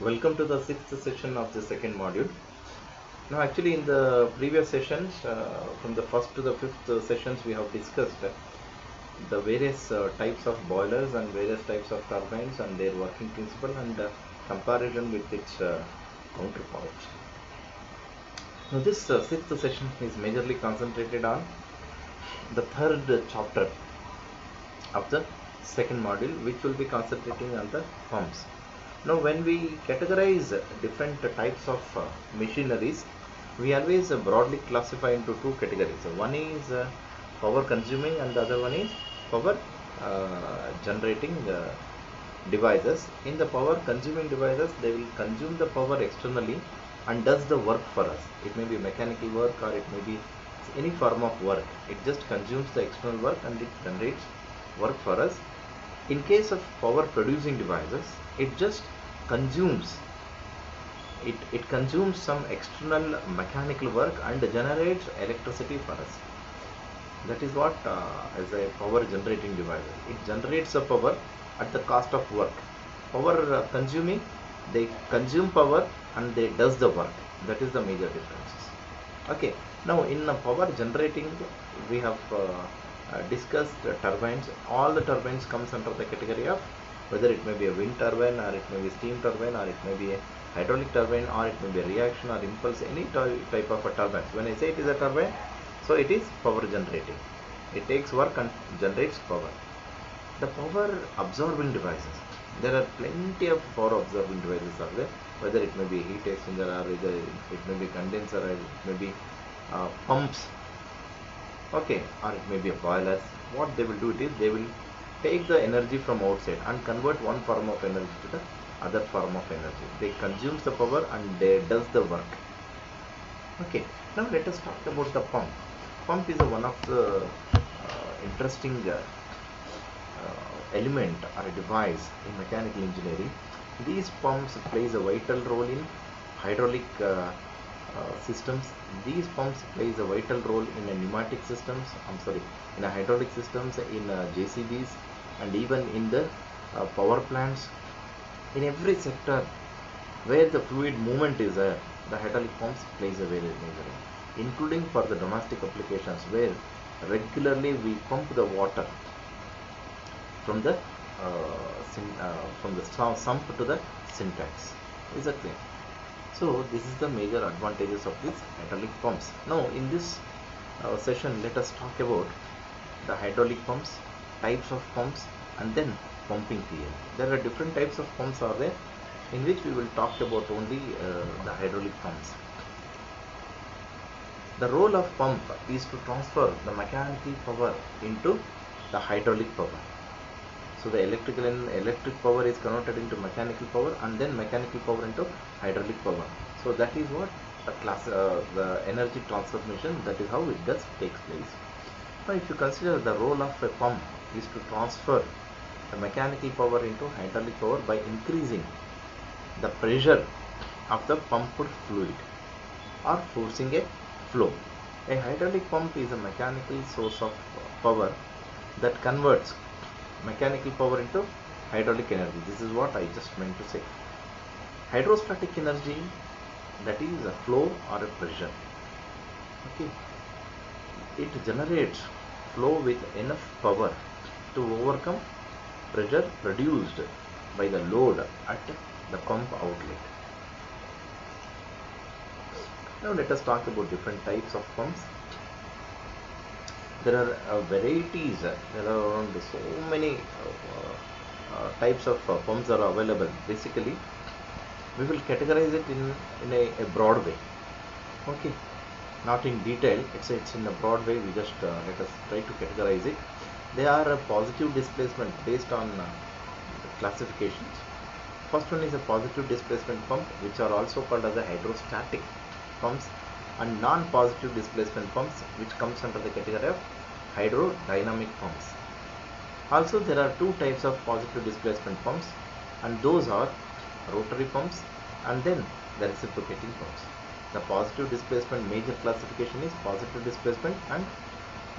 Welcome to the sixth session of the second module. Now, actually, in the previous sessions, from the first to the fifth sessions, we have discussed the various types of boilers and various types of turbines and their working principle and comparison with its counterparts. Now, this sixth session is majorly concentrated on the third chapter of the second module, which will be concentrating on the pumps. Now, when we categorize different types of machineries, we always broadly classify into two categories. One is power consuming and the other one is power generating devices. In the power consuming devices, they will consume the power externally and does the work for us. It may be mechanical work or it may be any form of work. It just consumes the external work and it generates work for us. In case of power producing devices, it just consumes it consumes some external mechanical work and generates electricity for us. That is what as a power generating device, it generates the power at the cost of work. Power consuming, they consume power and they does the work. That is the major differences. Okay, now in power generating, we have discussed turbines. All the turbines comes under the category of whether it may be a wind turbine or it may be steam turbine or it may be a hydraulic turbine or it may be a reaction or impulse, any type of a turbine. When I say it is a turbine, so it is power generating. It takes work and generates power. The power absorbing devices, there are plenty of power absorbing devices are there, whether it may be a heat exchanger or either it may be condenser or it may be pumps, okay, or it may be a boilers. What they will do it is they will take the energy from outside and convert one form of energy to the other form of energy. They consumes the power and they does the work. Okay, now let us talk about the pump. Pump is one of the interesting element or a device in mechanical engineering. These pumps plays a vital role in hydraulic systems. These pumps plays a vital role in a pneumatic systems, in a hydraulic systems, in JCBs, and even in the power plants. In every sector where the fluid movement is there, the hydraulic pumps plays a very major role, including for the domestic applications where regularly we pump the water from the sump to the syntax. Is that clear? So this is the major advantages of these hydraulic pumps. Now in this session, let us talk about the hydraulic pumps, types of pumps, and then pumping theory. There are different types of pumps are there, in which we will talk about only the hydraulic pumps. The role of pump is to transfer the mechanical power into the hydraulic power. So the electric power is converted into mechanical power and then mechanical power into hydraulic power. So that is what the energy transformation, that is how it does takes place. Now if you consider the role of a pump is to transfer the mechanical power into hydraulic power by increasing the pressure of the pumped fluid or forcing a flow. A hydraulic pump is a mechanical source of power that converts mechanical power into hydraulic energy. This is what I just meant to say. Hydrostatic energy, that is a flow or a pressure. Okay, it generates flow with enough power to overcome pressure produced by the load at the pump outlet. Now let us talk about different types of pumps. There are varieties, there are around so many types of pumps are available. Basically, we will categorize it in a broad way. Okay, not in detail, it's in a broad way. We just let us try to categorize it. They are a positive displacement based on classifications. First one is a positive displacement pump, which are also called as a hydrostatic pumps, and non-positive displacement pumps, which comes under the category of hydrodynamic pumps. Also, there are two types of positive displacement pumps, and those are rotary pumps and then the reciprocating pumps. The positive displacement major classification is positive displacement and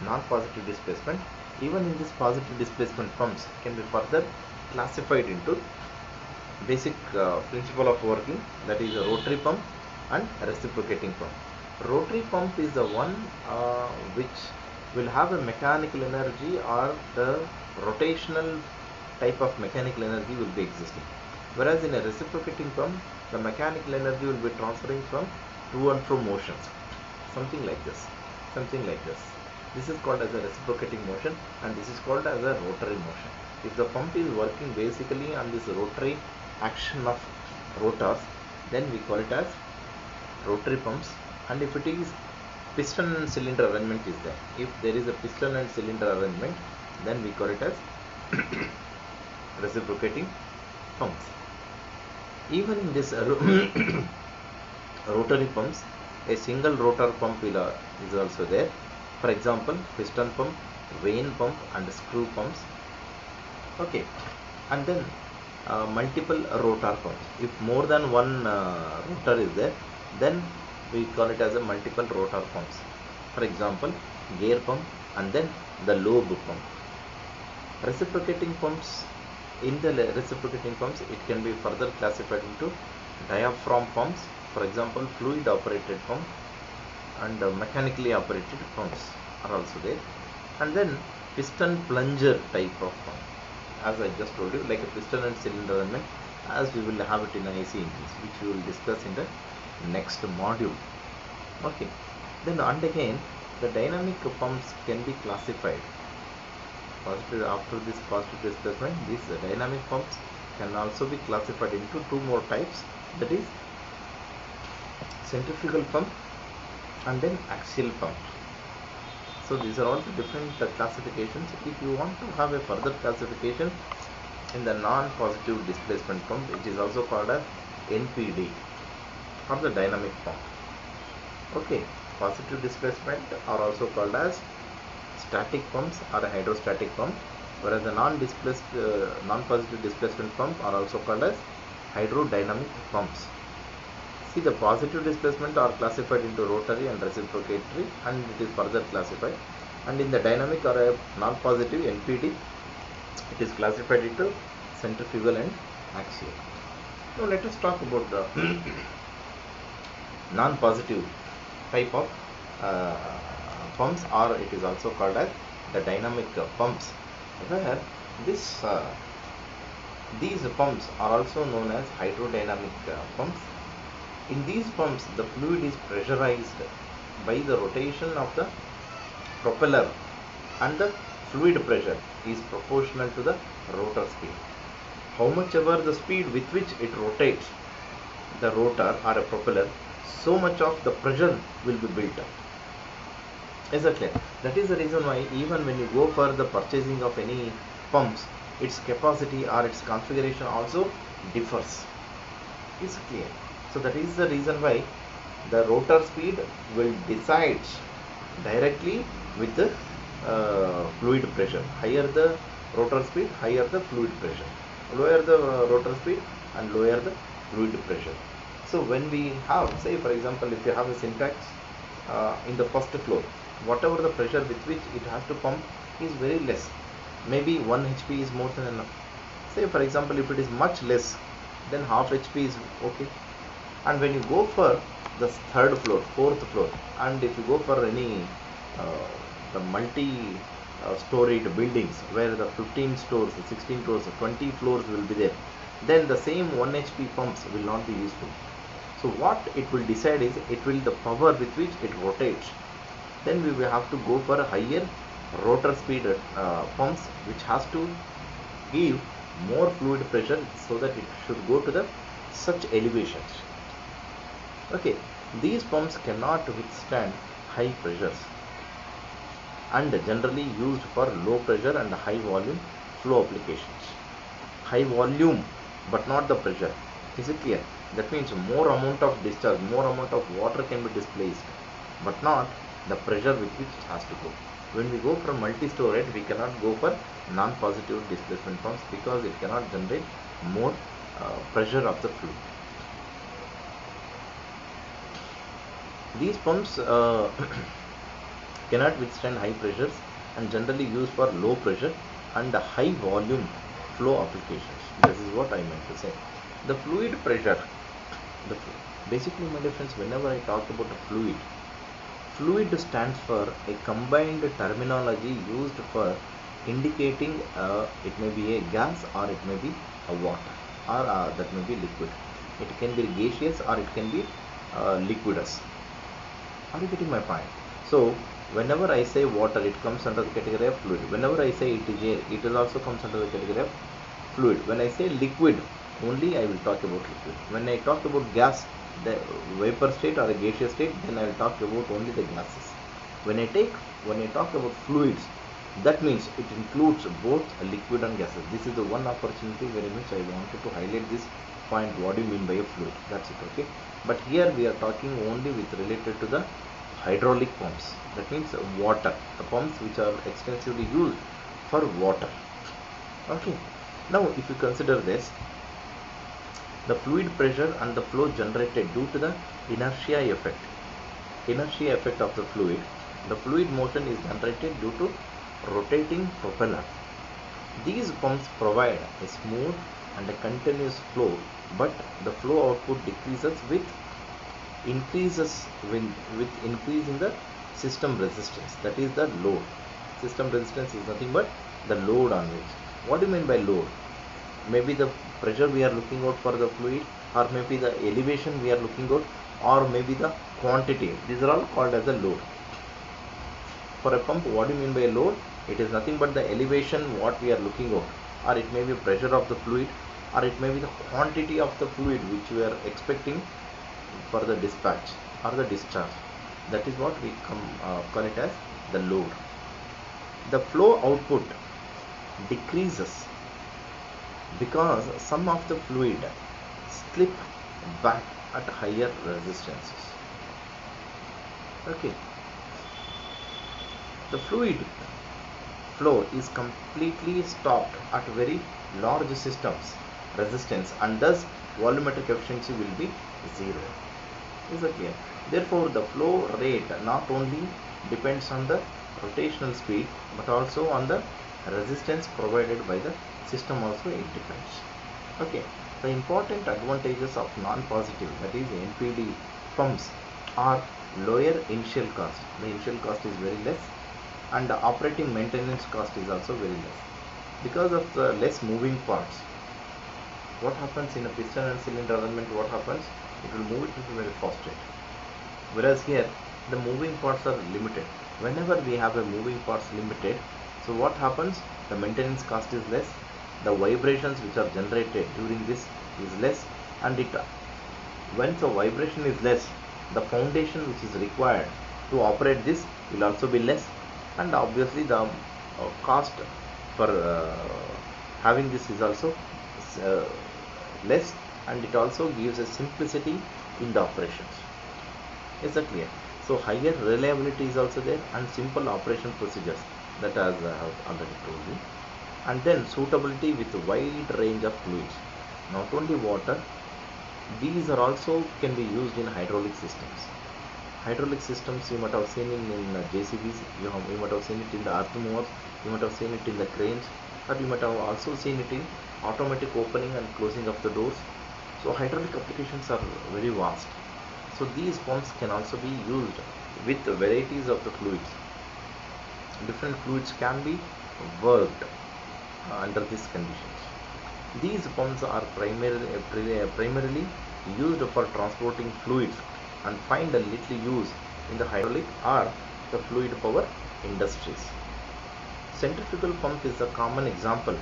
non-positive displacement. Even in this positive displacement pumps can be further classified into basic principle of working, that is a rotary pump and reciprocating pump. Rotary pump is the one which will have a mechanical energy, or the rotational type of mechanical energy will be existing, whereas in a reciprocating pump the mechanical energy will be transferring from to and fro motions, something like this, something like this. This is called as a reciprocating motion, and this is called as a rotary motion. If the pump is working basically on this rotary action of rotors, then we call it as rotary pumps. And if it is piston and cylinder arrangement is there, if there is a piston and cylinder arrangement, then we call it as reciprocating pumps. Even in this rotary pumps, a single rotor pump is also there. For example, piston pump, vane pump and screw pumps. Okay, and then multiple rotor pumps. If more than one rotor is there, then we call it as a multiple rotor pumps. For example, gear pump and then the lobe pump. Reciprocating pumps, in the reciprocating pumps, it can be further classified into diaphragm pumps, for example fluid operated pump, and mechanically operated pumps are also there, and then piston plunger type of pump, as I just told you, like a piston and cylinder arrangement, as we will have it in an AC engines, which we will discuss in the next module. Okay, then and again the dynamic pumps can be classified. Positive, after this positive displacement, these dynamic pumps can also be classified into two more types, that is centrifugal pump and then axial pump. So these are all the different classifications. If you want to have a further classification in the non-positive displacement pump, it is also called as NPD, or the dynamic pump. Okay, positive displacement are also called as static pumps or a hydrostatic pump, whereas the non-positive displacement pump are also called as hydrodynamic pumps. See, the positive displacement are classified into rotary and reciprocatory, and it is further classified, and in the dynamic or a non-positive NPD, it is classified into centrifugal and axial. Now let us talk about the non-positive type of pumps, or it is also called as the dynamic pumps, where these pumps are also known as hydrodynamic pumps. In these pumps, the fluid is pressurized by the rotation of the propeller, and the fluid pressure is proportional to the rotor speed. How much ever the speed with which it rotates the rotor or a propeller, so much of the pressure will be built up. Is that clear? That is the reason why even when you go for the purchasing of any pumps, its capacity or its configuration also differs. Is it clear? So that is the reason why the rotor speed will decide directly with the fluid pressure. Higher the rotor speed, higher the fluid pressure. Lower the rotor speed and lower the fluid pressure. So when we have, say for example, if you have a syntax in the first floor, whatever the pressure with which it has to pump is very less. Maybe 1 HP is more than enough. Say for example, if it is much less, then half HP is okay. And when you go for the third floor, fourth floor, and if you go for any the multi storied buildings where the 15 stores, 16 floors, 20 floors will be there, then the same 1 HP pumps will not be useful. So what it will decide is, it will the power with which it rotates. Then we will have to go for a higher rotor speed pumps, which has to give more fluid pressure so that it should go to the such elevations. Okay, these pumps cannot withstand high pressures and generally used for low pressure and high volume flow applications. High volume but not the pressure. Is it clear? That means more amount of discharge, more amount of water can be displaced, but not the pressure with which it has to go. When we go from multi-storage, we cannot go for non-positive displacement pumps because it cannot generate more pressure of the fluid. These pumps cannot withstand high pressures and generally used for low pressure and high volume flow applications. This is what I meant to say. The fluid pressure, basically my dear friends, whenever I talk about a fluid stands for a combined terminology used for indicating it may be a gas or it may be a water, or that may be liquid. It can be gaseous or it can be liquidous. Are you getting my point? So whenever I say water, it comes under the category of fluid. Whenever I say it is air, it will also comes under the category of fluid. When I say liquid, only I will talk about liquid. When I talk about gas, the vapor state or a gaseous state, then I will talk about only the gases. When I talk about fluids, that means it includes both liquid and gases. This is the one opportunity very much I wanted to highlight this point. What do you mean by a fluid? That's it, okay? But here we are talking only with related to the hydraulic pumps. That means water, the pumps which are extensively used for water. Okay. Now if you consider this, the fluid pressure and the flow generated due to the inertia effect of the fluid motion is generated due to rotating propeller. These pumps provide a smooth and a continuous flow, but the flow output decreases with increase in the system resistance, that is the load. System resistance is nothing but the load on which. What do you mean by load? Maybe the pressure we are looking out for the fluid, or maybe the elevation we are looking out, or maybe the quantity. These are all called as a load. For a pump, what do you mean by load? It is nothing but the elevation what we are looking out, or it may be pressure of the fluid, or it may be the quantity of the fluid which we are expecting for the dispatch or the discharge. That is what we call it as the load. The flow output decreases because some of the fluid slip back at higher resistances. Okay. The fluid flow is completely stopped at very large systems resistance, and thus volumetric efficiency will be 0. Is it clear? Therefore, the flow rate not only depends on the rotational speed but also on the resistance provided by the system also it depends. Okay. The important advantages of non-positive, that is NPD pumps, are lower initial cost. The initial cost is very less, and the operating maintenance cost is also very less. Because of the less moving parts, what happens in a piston and cylinder arrangement? What happens? It will move it into a very fast rate. Whereas here, the moving parts are limited. Whenever we have a moving parts limited, so what happens? The maintenance cost is less, the vibrations which are generated during this is less, and when the vibration is less, the foundation which is required to operate this will also be less, and obviously the cost for having this is also less, and it also gives a simplicity in the operations. Is that clear? So higher reliability is also there, and simple operation procedures, that as I have already told you. And then suitability with a wide range of fluids, not only water. These are also can be used in hydraulic systems. Hydraulic systems you might have seen in JCBs, you might have seen it in the earth movers, you might have seen it in the cranes, or you might have also seen it in automatic opening and closing of the doors. So hydraulic applications are very vast. So these pumps can also be used with varieties of the fluids. Different fluids can be worked under these conditions. These pumps are primarily used for transporting fluids and find a little use in the hydraulic or the fluid power industries. Centrifugal pump is a common example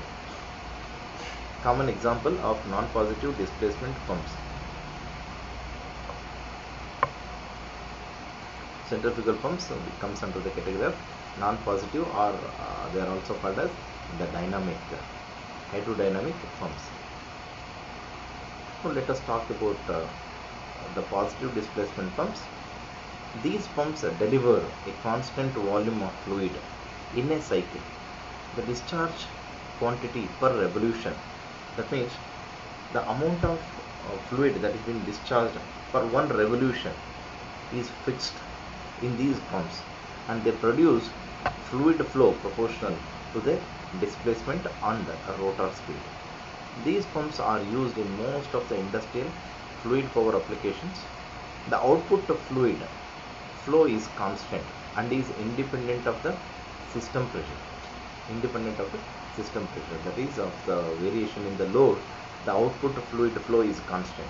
of non-positive displacement pumps. Centrifugal pumps comes under the category of non-positive, or they are also called as the hydrodynamic pumps. So let us talk about the positive displacement pumps. These pumps deliver a constant volume of fluid in a cycle. The discharge quantity per revolution, that means the amount of fluid that is being discharged per one revolution, is fixed in these pumps, and they produce fluid flow proportional to the displacement and the rotor speed. These pumps are used in most of the industrial fluid power applications. The output of fluid flow is constant and is independent of the system pressure. That is, of the variation in the load, the output of fluid flow is constant.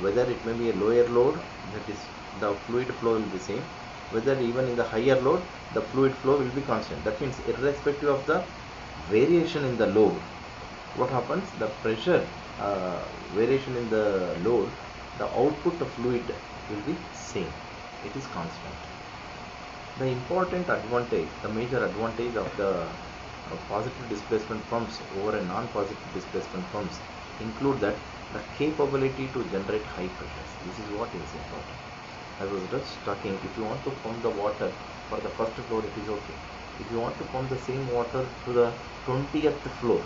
Whether it may be a lower load, that is, the fluid flow will be same. Whether even in the higher load, the fluid flow will be constant. That means irrespective of the variation in the load, what happens? The pressure variation in the load, the output of fluid will be same. It is constant. The important advantage, the major advantage of the positive displacement pumps over a non-positive displacement pumps include that the capability to generate high pressures. This is what is important. I was just talking, if you want to pump the water for the first floor, it is okay. If you want to pump the same water to the 20th floor,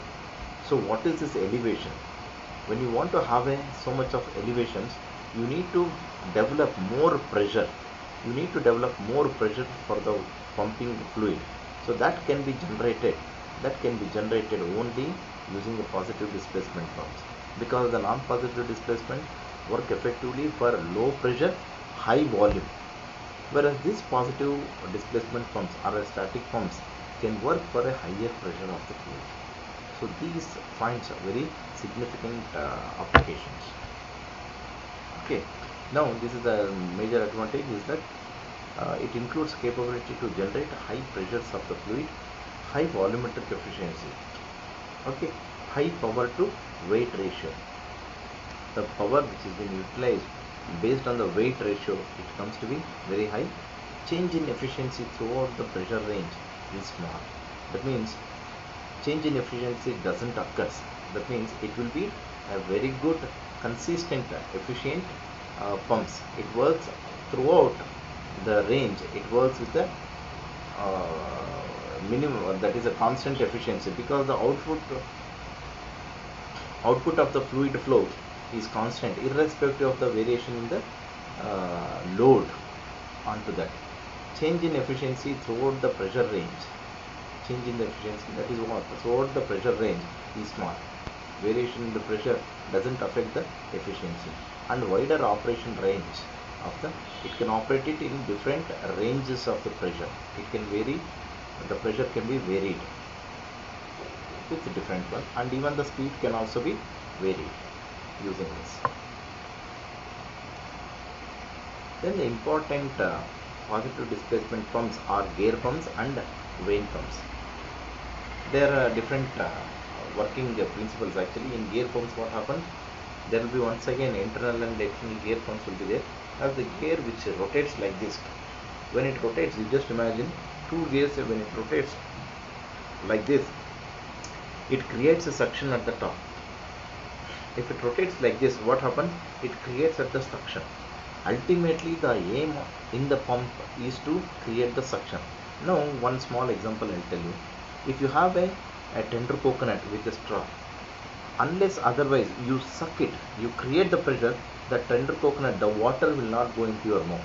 so what is this elevation? When you want to have so much of elevations, you need to develop more pressure. You need to develop more pressure for the pumping fluid. So that can be generated. Only using the positive displacement pumps, because the non-positive displacement work effectively for low pressure, high volume, whereas these positive displacement pumps or static pumps can work for a higher pressure of the fluid. So these points are very significant applications. Okay, now this is the major advantage, is that it includes capability to generate high pressures of the fluid, high volumetric efficiency, okay, high power to weight ratio. The power which is being utilized based on the weight ratio, it comes to be very high. Change in efficiency throughout the pressure range is small. That means change in efficiency doesn't occur. That means it will be a very good, consistent, efficient pumps. It works throughout the range. It works with the minimum, that is a constant efficiency, because the output of the fluid flow is constant irrespective of the variation in the load onto that. Change in efficiency throughout the pressure range. Change in the efficiency, that is what? Throughout the pressure range is small. Variation in the pressure doesn't affect the efficiency. And wider operation range of the, it can operate it in different ranges of the pressure. It can vary, the pressure can be varied with a different one, and even the speed can also be varied using this. Then the important positive displacement pumps are gear pumps and vane pumps. There are different working principles actually. In gear pumps, what happens? There will be once again internal and external gear pumps will be there. As the gear which rotates like this, when it rotates, you just imagine two gears. When it rotates like this, it creates a suction at the top. If it rotates like this, what happens? It creates at the suction. Ultimately, the aim in the pump is to create the suction. Now, one small example I'll tell you. If you have a tender coconut with a straw, unless otherwise you suck it, you create the pressure, the tender coconut, the water will not go into your mouth.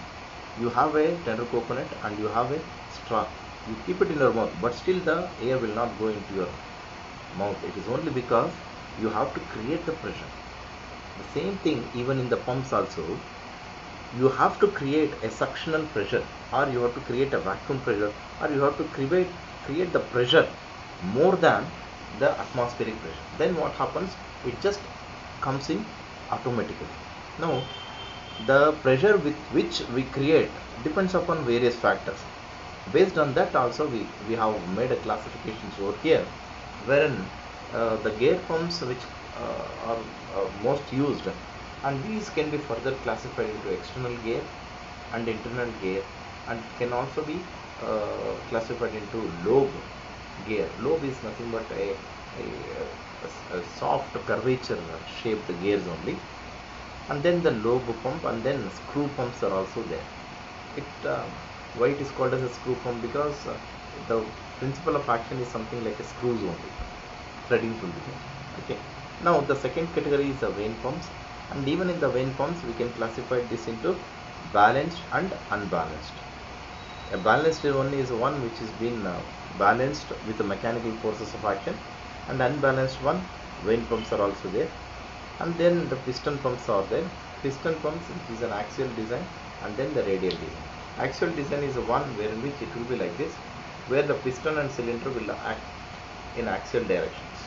You have a tender coconut and you have a straw, you keep it in your mouth, but still the air will not go into your mouth. It is only because you have to create the pressure. The same thing even in the pumps also. You have to create a suctional pressure, or you have to create a vacuum pressure, or you have to create the pressure more than the atmospheric pressure. Then what happens? It just comes in automatically. Now, the pressure with which we create depends upon various factors. Based on that also we have made a classifications over here, wherein the gear pumps which are most used, and these can be further classified into external gear and internal gear, and can also be classified into lobe gear. Lobe is nothing but a soft curvature shaped gears only, and then the lobe pump, and then screw pumps are also there. Why it is called as a screw pump? Because the principle of action is something like a screws only, threading will be there. Okay. Now the second category is the vane pumps, and even in the vane pumps we can classify this into balanced and unbalanced. A balanced one is one which is been balanced with the mechanical forces of action, and unbalanced one vane pumps are also there, and then the piston pumps are there. Piston pumps is an axial design, and then the radial design. Axial design is the one where in which it will be like this, where the piston and cylinder will act in axial directions.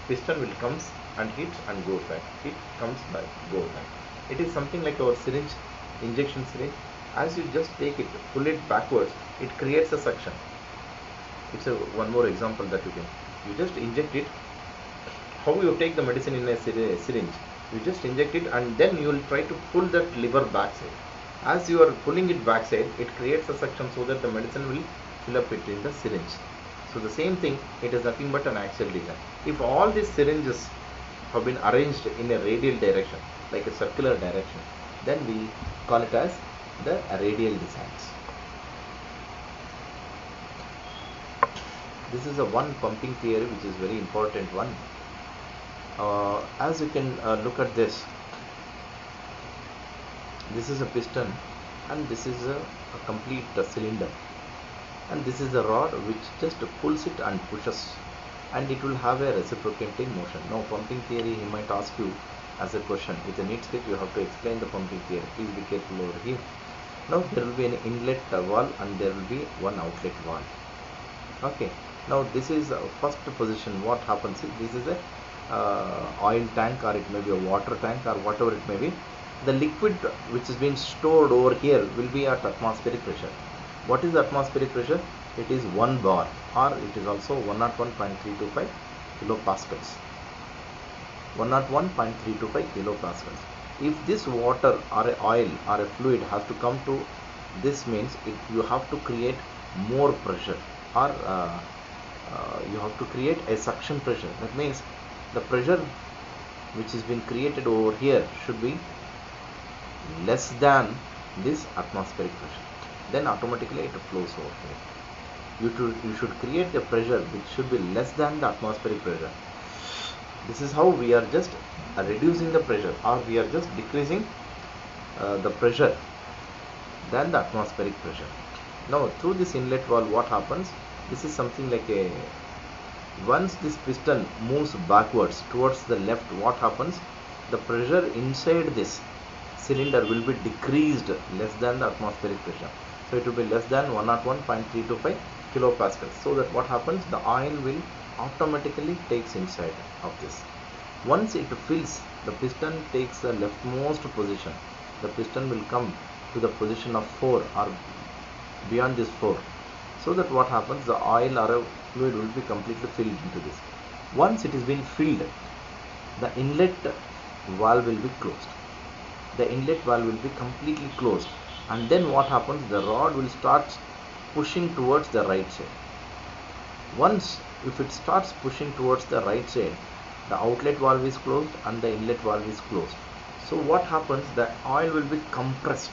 Piston will comes and hits and goes back. It comes back, goes back. It is something like our syringe, injection syringe. As you just take it, pull it backwards, it creates a suction. It's one more example that you just inject it. How you take the medicine in a syringe? You just inject it, and then you will try to pull that lever backside. As you are pulling it backside, it creates a suction so that the medicine will fill up it in the syringe. So the same thing, it is nothing but an axial design. If all these syringes have been arranged in a radial direction, like a circular direction, then we call it as the radial designs. This is a one pumping theory which is very important one. As you can look at this is a piston, and this is a complete cylinder, and this is a rod which just pulls it and pushes, and it will have a reciprocating motion. Now pumping theory, he might ask you as a question, with a neat script you have to explain the pumping theory. Please be careful over here. Now there will be an inlet valve and there will be one outlet valve. Okay, now this is first position. What happens is, this is a oil tank, or it may be a water tank, or whatever it may be. The liquid which is being stored over here will be at atmospheric pressure. What is atmospheric pressure? It is 1 bar, or it is also 101.325 kilopascals. 101.325 kilopascals. If this water or a oil or a fluid has to come to this, means you have to create more pressure, or you have to create a suction pressure. That means the pressure which has been created over here should be less than this atmospheric pressure. Then automatically it flows over here. You should create a pressure which should be less than the atmospheric pressure. This is how we are just reducing the pressure, or we are just decreasing the pressure than the atmospheric pressure. Now through this inlet valve, what happens? This is something like a, once this piston moves backwards towards the left, what happens? The pressure inside this cylinder will be decreased less than the atmospheric pressure. So it will be less than 101.325 kilopascals. So that what happens? The oil will automatically takes inside of this. Once it fills, the piston takes the leftmost position. The piston will come to the position of 4 or beyond this 4. So that what happens? The oil or a fluid will be completely filled into this. Once it is been filled, the inlet valve will be closed. The inlet valve will be completely closed, and then what happens? The rod will start pushing towards the right side. Once if it starts pushing towards the right side, the outlet valve is closed and the inlet valve is closed. So what happens? The oil will be compressed.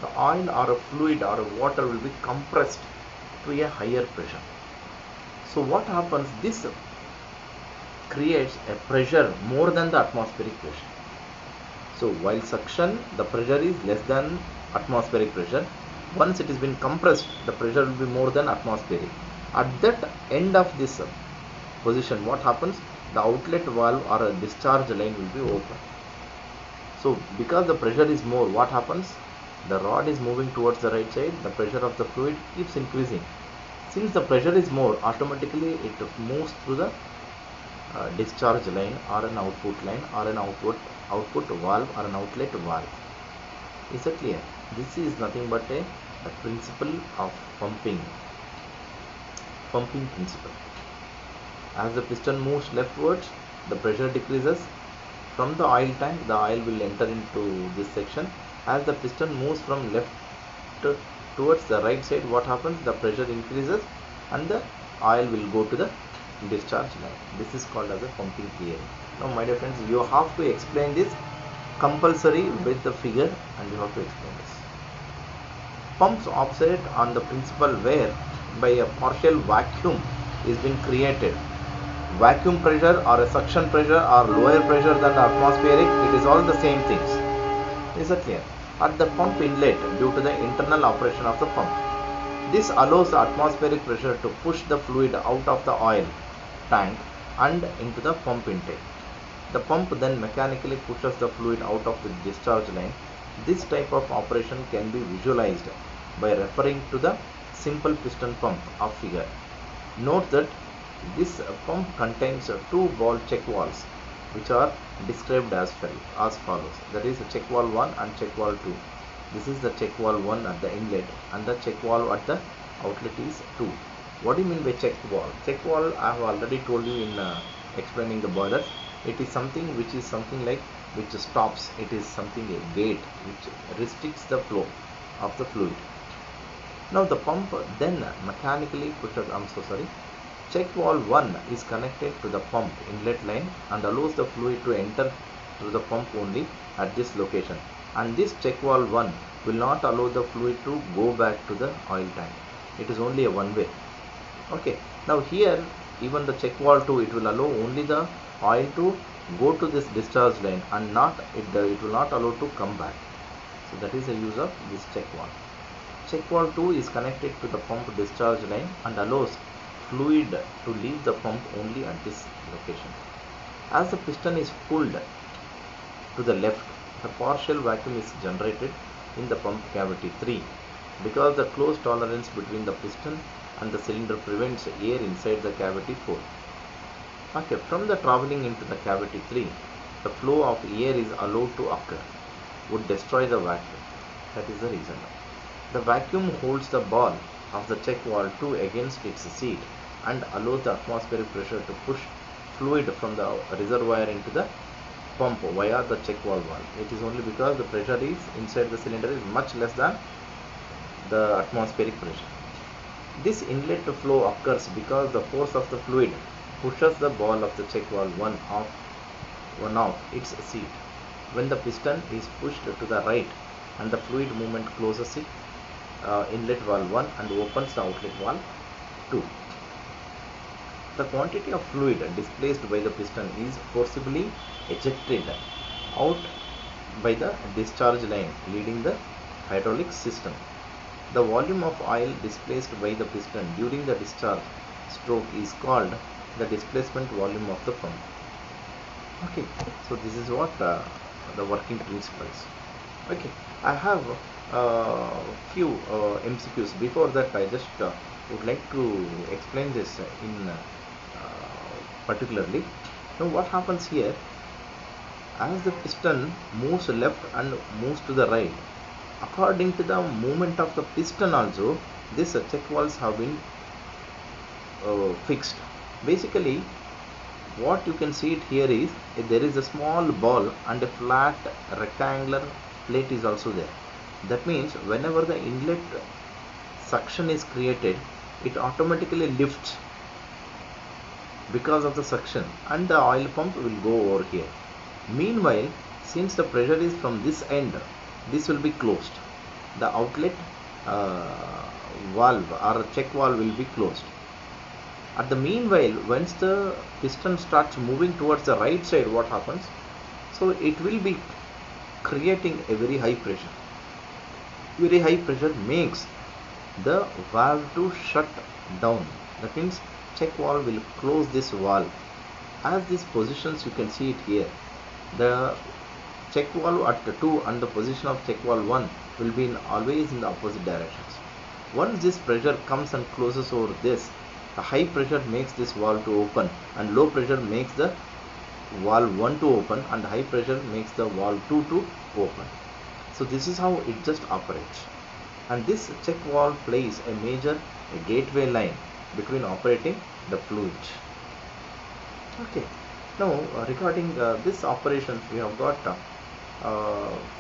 The oil or a fluid or a water will be compressed to a higher pressure. So what happens? This creates a pressure more than the atmospheric pressure. So while suction, the pressure is less than atmospheric pressure. Once it has been compressed, the pressure will be more than atmospheric. At that end of this position, what happens? The outlet valve or a discharge line will be open. So because the pressure is more, what happens? The rod is moving towards the right side, the pressure of the fluid keeps increasing. Since the pressure is more, automatically it moves through the discharge line or an output line or an output valve or an outlet valve. Is it clear? This is nothing but a principle of pumping principle. As the piston moves leftwards, the pressure decreases. From the oil tank, the oil will enter into this section. As the piston moves from left towards the right side, what happens? The pressure increases and the oil will go to the discharge line. This is called as a pumping theory. Now my dear friends, you have to explain this compulsory with the figure, and you have to explain this. Pumps operate on the principle where by a partial vacuum is being created. Vacuum pressure or a suction pressure or lower pressure than the atmospheric, it is all the same things. Is it clear? At the pump inlet, due to the internal operation of the pump, this allows the atmospheric pressure to push the fluid out of the oil tank and into the pump intake. The pump then mechanically pushes the fluid out of the discharge line. This type of operation can be visualized by referring to the simple piston pump of figure. Note that this pump contains two ball check valves which are described as follows. That is check valve 1 and check valve 2. This is the check valve 1 at the inlet and the check valve at the outlet is 2. What do you mean by check valve? Check valve I have already told you in explaining the boilers. It is something which is something like which stops. It is something a gate which restricts the flow of the fluid. Now the pump then mechanically pushes. Check valve 1 is connected to the pump inlet line and allows the fluid to enter through the pump only at this location. And this check valve 1 will not allow the fluid to go back to the oil tank. It is only a one way. Okay. Now here even the check valve 2, it will allow only the oil to go to this discharge line and it will not allow to come back. So that is the use of this check valve. Check valve 2 is connected to the pump discharge line and allows fluid to leave the pump only at this location. As the piston is pulled to the left, the partial vacuum is generated in the pump cavity 3 because the close tolerance between the piston and the cylinder prevents air inside the cavity 4. Okay, from the traveling into the cavity 3, the flow of air is allowed to occur, would destroy the vacuum. That is the reason. The vacuum holds the ball of the check valve 2 against its seat and allows the atmospheric pressure to push fluid from the reservoir into the pump via the check valve. It is only because the pressure is inside the cylinder is much less than the atmospheric pressure. This inlet flow occurs because the force of the fluid pushes the ball of the check valve 1 off its seat. When the piston is pushed to the right and the fluid movement closes it, inlet valve 1 and opens the outlet valve 2. The quantity of fluid displaced by the piston is forcibly ejected out by the discharge line leading the hydraulic system. The volume of oil displaced by the piston during the discharge stroke is called the displacement volume of the pump. Okay, so this is what the working principles. Okay, I have few MCQs. Before that, I just would like to explain this in particularly. Now, what happens here? As the piston moves left and moves to the right, according to the movement of the piston also, these check valves have been fixed. Basically, what you can see it here is there is a small ball and a flat rectangular plate is also there. That means whenever the inlet suction is created, it automatically lifts because of the suction and the oil pump will go over here. Meanwhile, since the pressure is from this end, this will be closed. The outlet valve or check valve will be closed. At the meanwhile, once the piston starts moving towards the right side, what happens? So it will be creating a very high pressure. Very high pressure makes the valve to shut down. That means check valve will close this valve. As these positions, you can see it here. The check valve at 2 and the position of check valve 1 will be always in the opposite directions. Once this pressure comes and closes over this, the high pressure makes this valve to open and low pressure makes the valve 1 to open and high pressure makes the valve 2 to open. So this is how it just operates. And this check valve plays a major gateway line between operating the fluid. Okay. Now regarding this operation, we have got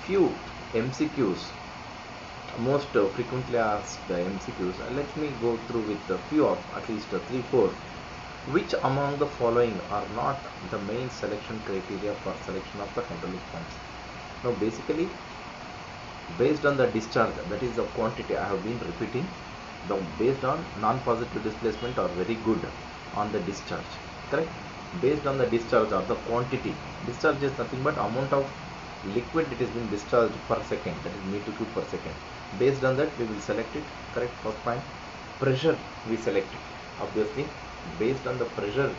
few MCQs, most frequently asked MCQs. Let me go through with a few of at least 3-4. Which among the following are not the main selection criteria for selection of the hydraulic pumps? Now basically, based on the discharge, that is the quantity I have been repeating, based on non-positive displacement are very good on the discharge, correct? Based on the discharge or the quantity, discharge is nothing but amount of liquid it is being discharged per second, that is meter cube per second. Based on that we will select it, correct? First point. Pressure we select it, obviously based on the pressure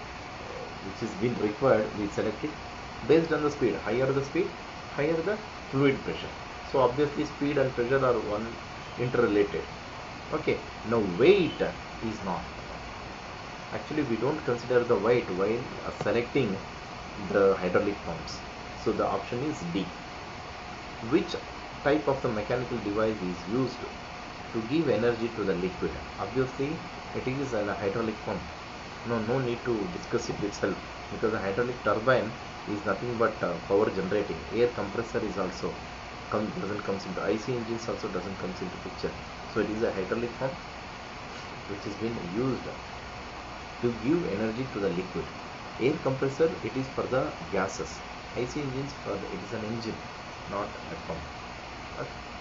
which is been required, we select it based on the speed. Higher the speed, higher the fluid pressure. So obviously speed and pressure are one interrelated. Okay, now weight is not. Actually, we don't consider the weight while selecting the hydraulic pumps. So the option is D. Which type of the mechanical device is used to give energy to the liquid? Obviously, it is a hydraulic pump. No need to discuss it itself, because the hydraulic turbine is nothing but power generating. Air compressor is also doesn't comes into IC engines, also doesn't comes into picture. So it is a hydraulic pump which is being used to give energy to the liquid. Air compressor, it is for the gases. IC engines, it is an engine, not a pump. Okay.